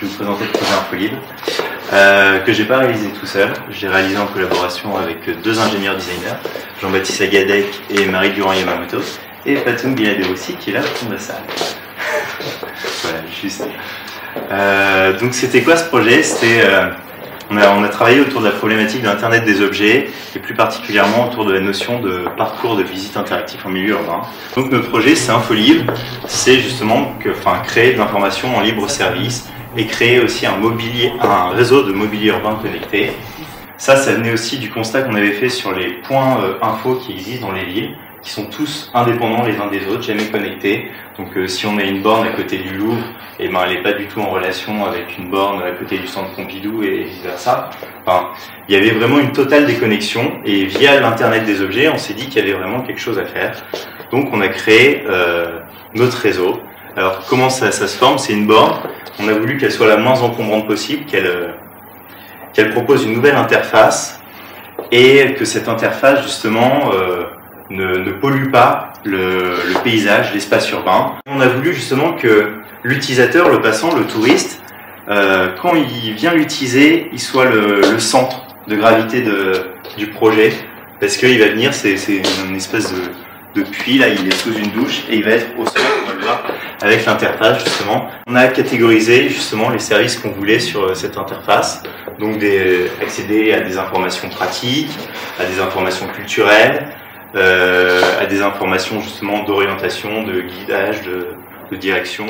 Je vais vous présenter le projet InfoLib, que j'ai pas réalisé tout seul. J'ai réalisé en collaboration avec deux ingénieurs designers, Jean-Baptiste Agadec et Marie Durand-Yamamoto, et Fatou Biladé aussi, qui est là au fond de la salle. Voilà, juste. Donc c'était quoi ce projet? On a travaillé autour de la problématique de l'Internet des objets, et plus particulièrement autour de la notion de parcours de visite interactif en milieu urbain. Donc notre projet, c'est InfoLib, c'est justement créer de l'information en libre service, et créer aussi un réseau de mobilier urbain connecté. Ça venait aussi du constat qu'on avait fait sur les points info qui existent dans les villes, qui sont tous indépendants les uns des autres, jamais connectés. Donc si on a une borne à côté du Louvre, elle n'est pas du tout en relation avec une borne à côté du centre Pompidou et vice versa. Enfin, il y avait vraiment une totale déconnexion, et via l'Internet des objets, on s'est dit qu'il y avait vraiment quelque chose à faire. Donc on a créé notre réseau. Alors comment ça se forme? C'est une borne. On a voulu qu'elle soit la moins encombrante possible, qu'elle propose une nouvelle interface, et que cette interface justement ne pollue pas le paysage, l'espace urbain. On a voulu justement que l'utilisateur, le passant, le touriste, quand il vient l'utiliser, il soit le centre de gravité du projet, parce qu'il va venir, c'est une espèce de puits, là il est sous une douche, et il va être au centre, on va le voir, avec l'interface justement. On a catégorisé justement les services qu'on voulait sur cette interface, donc accéder à des informations pratiques, à des informations culturelles, à des informations justement d'orientation, de guidage, de direction.